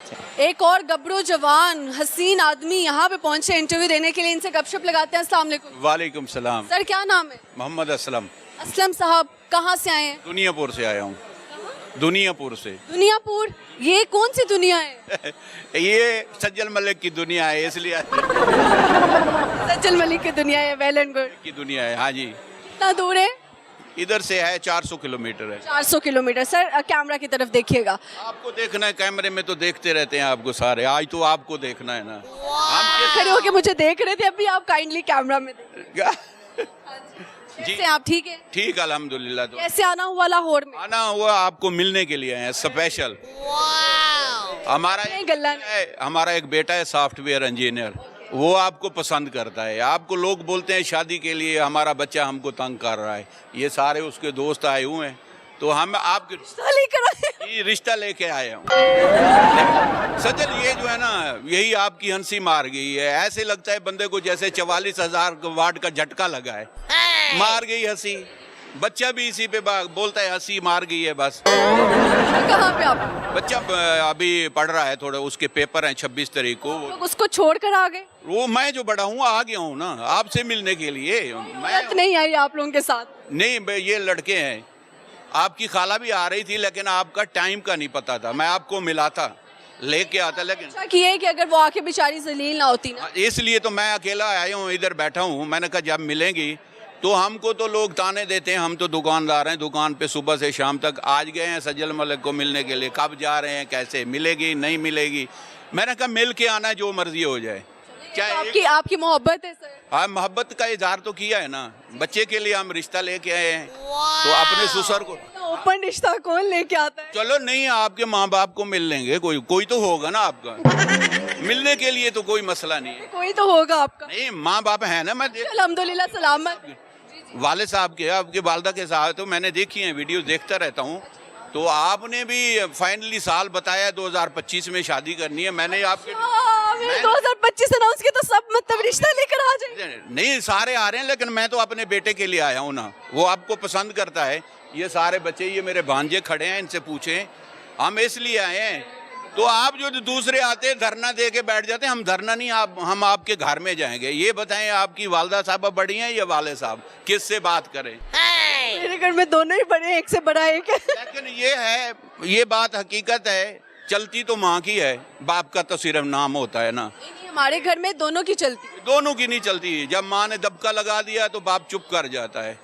एक और गबरू जवान हसीन आदमी यहाँ पे पहुंचे इंटरव्यू देने के लिए, इनसे गपशप लगाते हैं। अस्सलाम वालेकुम। वालेकुम सलाम। सर क्या नाम है? मोहम्मद असलम। असलम साहब कहाँ से आए हैं? दुनियापुर से आया हूँ। दुनियापुर से। दुनियापुर, ये कौन सी दुनिया है? ये सज्जल मलिक की दुनिया है, इसलिए सज्जल मलिक की दुनिया है। Well and good. की दुनिया है। हाँ जी। कितना दूर है? इधर से है 400 किलोमीटर है। 400 किलोमीटर। सर कैमरा की तरफ देखिएगा। आपको देखना है, कैमरे में तो देखते रहते हैं आपको सारे, आज तो आपको देखना है ना। हम खड़े होके मुझे देख रहे थे, अभी आप काइंडली कैमरा में देखिए। जी कैसे आप? ठीक है? ठीक, अल्हम्दुलिल्लाह। तो कैसे आना हुआ लाहौर में? आना हुआ आपको मिलने के लिए है स्पेशल। हमारा एक बेटा है सॉफ्टवेयर इंजीनियर, वो आपको पसंद करता है। आपको लोग बोलते हैं शादी के लिए हमारा बच्चा हमको तंग कर रहा है, ये सारे उसके दोस्त आए हुए हैं, तो हम आपके रिश्ता लेके आए हैं। सजल ये जो है ना, यही आपकी हंसी मार गई है। ऐसे लगता है बंदे को जैसे 44,000 वाट का झटका लगा है। मार गई हंसी। बच्चा भी इसी पे बोलता है हंसी मार गई है बस। कहाँ पे आप? बच्चा अभी पढ़ रहा है, थोड़ा उसके पेपर हैं 26 तारीख को। लोग उसको छोड़कर आ गए? वो मैं जो बड़ा हूँ आ गया हूँ ना आपसे मिलने के लिए। मैं नहीं आई आप लोगों के साथ? नहीं, ये लड़के हैं। आपकी खाला भी आ रही थी, लेकिन आपका टाइम का नहीं पता था, मैं आपको मिला था, लेके आता। लेकिन अच्छा किया कि अगर वो आके बेचारी जलील ना होती ना। इसलिए तो मैं अकेला आया हूँ, इधर बैठा हूँ। मैंने कहा जब मिलेंगी तो हमको तो लोग ताने देते हैं, हम तो दुकानदार हैं, दुकान पे सुबह से शाम तक। आज गए हैं सज्जल मलिक को मिलने के लिए, कब जा रहे हैं, कैसे मिलेगी नहीं मिलेगी। मैंने कहा मिल के आना, जो मर्जी हो जाए। तो आपकी मोहब्बत है सर? हाँ, मोहब्बत का इजहार तो किया है ना। बच्चे के लिए हम रिश्ता लेके आए हैं, तो अपने ससुर को ओपन रिश्ता कौन लेके आता है? चलो नहीं, आपके माँ बाप को मिल लेंगे, कोई तो होगा ना आपका। मिलने के लिए तो कोई मसला नहीं है। कोई तो होगा आपका। नहीं, माँ बाप है ना। मैं अल्हम्दुलिल्लाह सलामत। वाले साहब के, आपके वालदा के साथ तो मैंने देखी है, वीडियो देखता रहता हूँ। तो आपने भी फाइनली साल बताया 2025 में शादी करनी है। मैंने आपके 2025 अनाउंस किया तो सब मतलब रिश्ता लेकर आ जाए। नहीं, सारे आ रहे हैं, लेकिन मैं तो अपने बेटे के लिए आया हूँ ना, वो आपको पसंद करता है। ये सारे बच्चे, ये मेरे भांजे खड़े हैं, इनसे पूछें, हम इसलिए आए हैं। तो आप जो दूसरे आते हैं धरना दे के बैठ जाते हैं, हम धरना नहीं, हम आपके घर में जाएंगे। ये बताएं आपकी वालदा साहबा बड़ी हैं या वाले साहब, किससे बात करें? मेरे घर में दोनों ही बड़े, एक से बड़ा एक है। लेकिन ये है, ये बात हकीकत है, चलती तो माँ की है, बाप का तो सिर्फ नाम होता है ना। हमारे घर में दोनों की चलती है। दोनों की नहीं चलती। जब माँ ने दबका लगा दिया तो बाप चुप कर जाता है।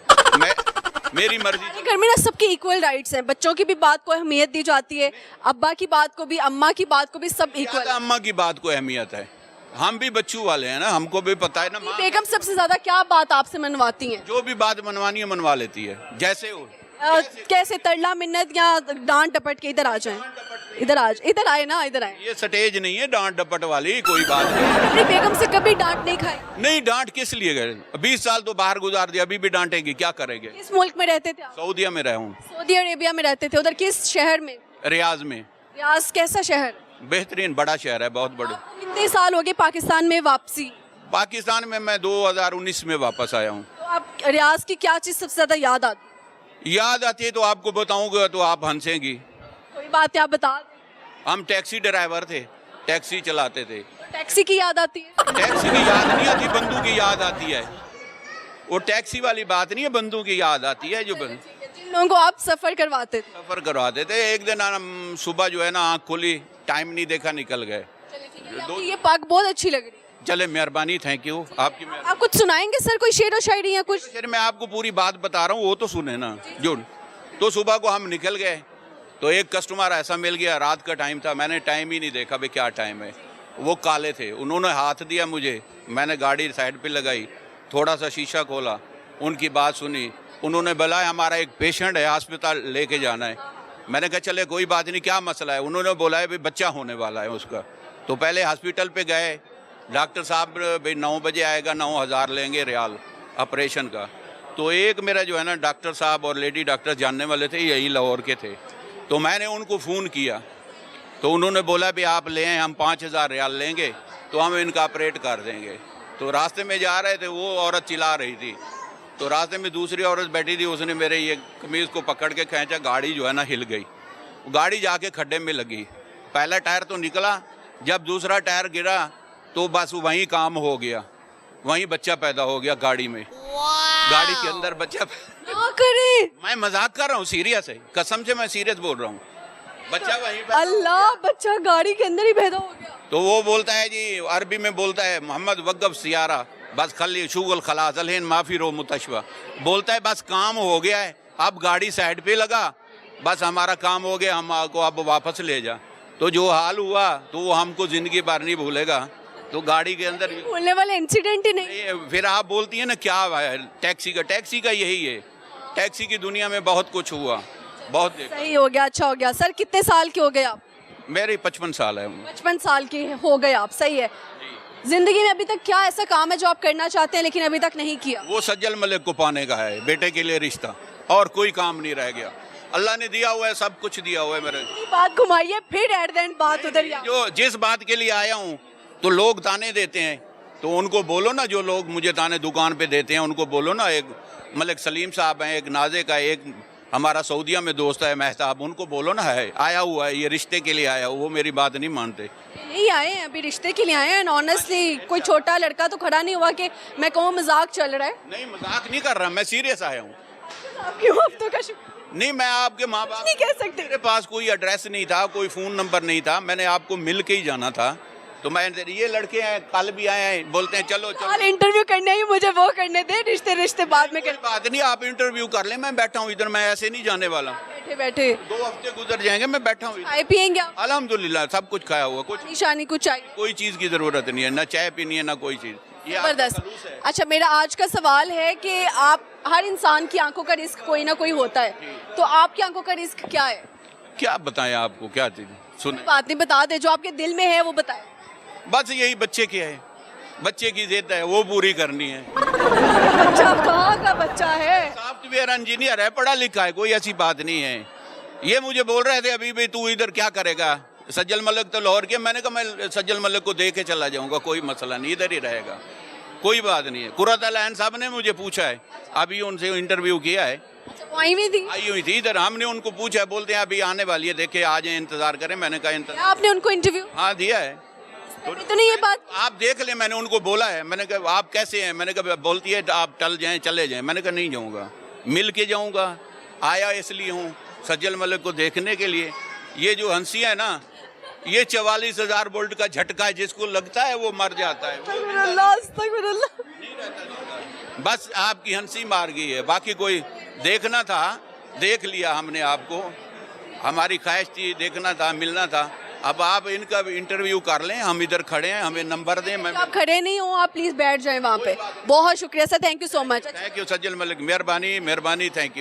मेरी मर्जी। घर में ना सबके इक्वल राइट्स हैं, बच्चों की भी बात को अहमियत दी जाती है, अब्बा की बात को भी, अम्मा की बात को भी, सब इक्वल। अम्मा की बात को अहमियत है, हम भी बच्चों वाले हैं ना, हमको भी पता है ना। बेगम सबसे ज्यादा क्या बात आपसे मनवाती हैं? जो भी बात मनवानी है मनवा लेती है, जैसे हो। कैसे तरला मिन्नत या डांट डपट के? इधर आ जाएं, इधर आए ना, इधर आए। ये स्टेज नहीं है डांट डपट वाली, कोई बात नहीं। अपनी बेगम से कभी डांट नहीं खाई? नहीं, डांट किस लिए गए? 20 साल तो बाहर गुजार दिया, अभी भी डांटेगी, क्या करेंगे? किस मुल्क में रहते थे आप? सऊदीया में रहा हूँ। सऊदी अरेबिया में रहते थे। उधर किस शहर में? रियाज में। रियाज कैसा शहर? बेहतरीन, बड़ा शहर है, बहुत बड़ा। कितने साल हो गए पाकिस्तान में वापसी? पाकिस्तान में मैं 2019 में वापस आया हूँ। तो आप रियाज की क्या चीज सबसे ज्यादा याद आती? याद आती है तो आपको बताऊंगा तो आप हंसेंगी। कोई बात है, आप बता दें। हम टैक्सी ड्राइवर थे, टैक्सी चलाते थे। टैक्सी की याद आती है? टैक्सी की याद नहीं आती, बंदूक की याद आती है। वो टैक्सी वाली बात नहीं है, बंदूक की याद आती है। जो जिन लोगों को आप सफर करवाते थे? सफर करवाते थे। एक दिन हम सुबह जो है ना, आँख खुली, टाइम नहीं देखा, निकल गए। ये पग बहुत अच्छी लग रही है। चले, मेहरबानी, थैंक यू आपकी। आप कुछ सुनाएंगे सर, कोई शेर व शायरी या कुछ? फिर मैं आपको पूरी बात बता रहा हूँ, वो तो सुने ना। जो तो सुबह को हम निकल गए, तो एक कस्टमर ऐसा मिल गया, रात का टाइम था, मैंने टाइम ही नहीं देखा भाई क्या टाइम है। वो काले थे, उन्होंने हाथ दिया मुझे, मैंने गाड़ी साइड पे लगाई, थोड़ा सा शीशा खोला, उनकी बात सुनी। उन्होंने बुलाया, हमारा एक पेशेंट है, अस्पताल लेके जाना है। मैंने कहा चले कोई बात नहीं, क्या मसला है? उन्होंने बोला भाई बच्चा होने वाला है उसका। तो पहले हॉस्पिटल पे गए, डॉक्टर साहब भाई 9 बजे आएगा, 9,000 लेंगे रियाल ऑपरेशन का। तो एक मेरा जो है ना डॉक्टर साहब और लेडी डॉक्टर जानने वाले थे, यही लाहौर के थे। तो मैंने उनको फ़ोन किया, तो उन्होंने बोला भी आप ले आएँ, हम 5,000 रियाल लेंगे, तो हम इनका ऑपरेट कर देंगे। तो रास्ते में जा रहे थे, वो औरत चिल्ला रही थी, तो रास्ते में दूसरी औरत बैठी थी, उसने मेरे ये कमीज़ को पकड़ के खींचा, गाड़ी जो है ना हिल गई, गाड़ी जाके खड्डे में लगी। पहला टायर तो निकला, जब दूसरा टायर गिरा तो बस वहीं काम हो गया, वहीं बच्चा पैदा हो गया गाड़ी में, गाड़ी के अंदर बच्चा। ना करे, मैं मजाक कर रहा हूँ, सीरियस है, कसम से मैं सीरियस बोल रहा हूँ। बच्चा वहीं पे, अल्लाह, बच्चा गाड़ी के अंदर ही पैदा हो गया। तो वो बोलता है जी, अरबी में बोलता है मोहम्मद वक़्फ़ सियारा बस खली शुगल खलास अलहन माफी रो मुतशवा, बोलता है बस काम हो गया है, अब गाड़ी साइड पे लगा, बस हमारा काम हो गया, हम आपको अब वापस ले जा। तो जो हाल हुआ तो वो हमको जिंदगी भर नहीं भूलेगा। तो गाड़ी के अंदर भूलने वाला इंसिडेंट ही नहीं। फिर आप बोलती है ना क्या है टैक्सी का यही है, टैक्सी की दुनिया में बहुत कुछ हुआ, बहुत। सही हो गया, अच्छा हो गया। सर कितने साल के हो गए आप? मेरे 55 साल है। 55 साल के हो गए आप, सही है। जिंदगी में अभी तक क्या ऐसा काम है जो आप करना चाहते हैं लेकिन अभी तक नहीं किया? वो सज्जल मलिक को पाने का है, बेटे के लिए रिश्ता, और कोई काम नहीं रह गया। अल्लाह ने दिया हुआ है, सब कुछ दिया हुआ है मेरे। बात घुमाइए फिर एट द एंड बात उधर ही आ- जो जिस बात के लिए आया हूँ, तो लोग ताने देते हैं, तो उनको बोलो ना, जो लोग मुझे ताने दुकान पे देते हैं उनको बोलो ना, एक मलिक सलीम साहब हैं, एक नाजे का, एक हमारा सऊदिया में दोस्त है महताब, उनको बोलो ना है आया हुआ है, ये रिश्ते के लिए आया हुआ, वो मेरी बात नहीं मानते। नहीं आए हैं, अभी रिश्ते के लिए आए हैं। ऑनेस्टली कोई छोटा लड़का तो खड़ा नहीं हुआ कि मैं कहूँ मजाक चल रहा है। नहीं, मजाक नहीं कर रहा, मैं सीरियस आया हूँ। आपके हफ्तों का शुक्र नहीं, मैं आपके माँ बाप नहीं कह सकते। मेरे पास कोई एड्रेस नहीं था, कोई फ़ोन नंबर नहीं था, मैंने आपको मिल के ही जाना था। तो मैं, ये लड़के हैं कल भी आए हैं, बोलते हैं चलो चलो। हाल इंटरव्यू करने ही मुझे वो करने दे, रिश्ते बाद में कोई कर। बात नहीं, आप इंटरव्यू कर लें, मैं बैठा हूँ इधर, मैं ऐसे नहीं जाने वाला। बैठे बैठे 2 हफ्ते गुजर जाएंगे, मैं बैठा हूँ इधर। चाय पियेंगे आप? अल्हम्दुलिल्लाह सब कुछ खाया हुआ, कुछ निशानी कुछ चाहिए? कोई चीज़ की ज़रूरत नहीं है, ना चाय पीनी है ना कोई चीज़। ये आपका जबरदस्त। खलूस है। अच्छा, मेरा आज का सवाल है कि आप, हर इंसान की आंखों का रिस्क कोई ना कोई होता है, तो आपकी आंखों का रिस्क क्या है? क्या बताएं आपको, क्या चीज़ सुने? बात नहीं, बता दे, जो आपके दिल में है वो बताए। बस यही बच्चे की है, बच्चे की जिद है, वो पूरी करनी है। बच्चा कहाँ का बच्चा है? सॉफ्टवेयर इंजीनियर है, पढ़ा लिखा है, कोई ऐसी बात नहीं है। ये मुझे बोल रहे थे अभी भी, तू इधर क्या करेगा, सज्जल मलिक तो लाहौर के। मैंने कहा मैं सज्जल मलिक को दे के चला जाऊंगा, कोई मसला नहीं, इधर ही रहेगा, कोई बात नहीं है। कुर्रत अल ऐन साहब ने मुझे पूछा है, अभी उनसे इंटरव्यू किया है, अच्छा, वो आई हुई थी? आई हुई थी इधर, हमने उनको पूछा है, बोलते हैं अभी आने वाली है, देखे आ जाए, इंतजार करें। मैंने कहा क्या आपने उनको इंटरव्यू? हाँ दिया है। तो नहीं ये बात आप देख लें, मैंने उनको बोला है, मैंने कहा आप कैसे हैं, मैंने कहा बोलती है आप टल जाएं चले जाएं, मैंने कहा नहीं जाऊंगा, मिल के जाऊंगा, आया इसलिए हूँ सज्जल मलिक को देखने के लिए। ये जो हंसी है ना, ये 44,000 वोल्ट का झटका है, जिसको लगता है वो मर जाता है, अस्तगफिरुल्लाह। बस आपकी हंसी मार गई है, बाकी कोई देखना था, देख लिया हमने आपको, हमारी ख्वाहिश थी देखना था, मिलना था। अब आप इनका इंटरव्यू कर लें, हम इधर खड़े हैं, हमें नंबर दें। मैं आप खड़े नहीं हो, आप प्लीज बैठ जाएं वहाँ पे। बहुत शुक्रिया sir, thank you so much. Thank you सज्जल मलिक, मेहरबानी मेहरबानी, थैंक यू।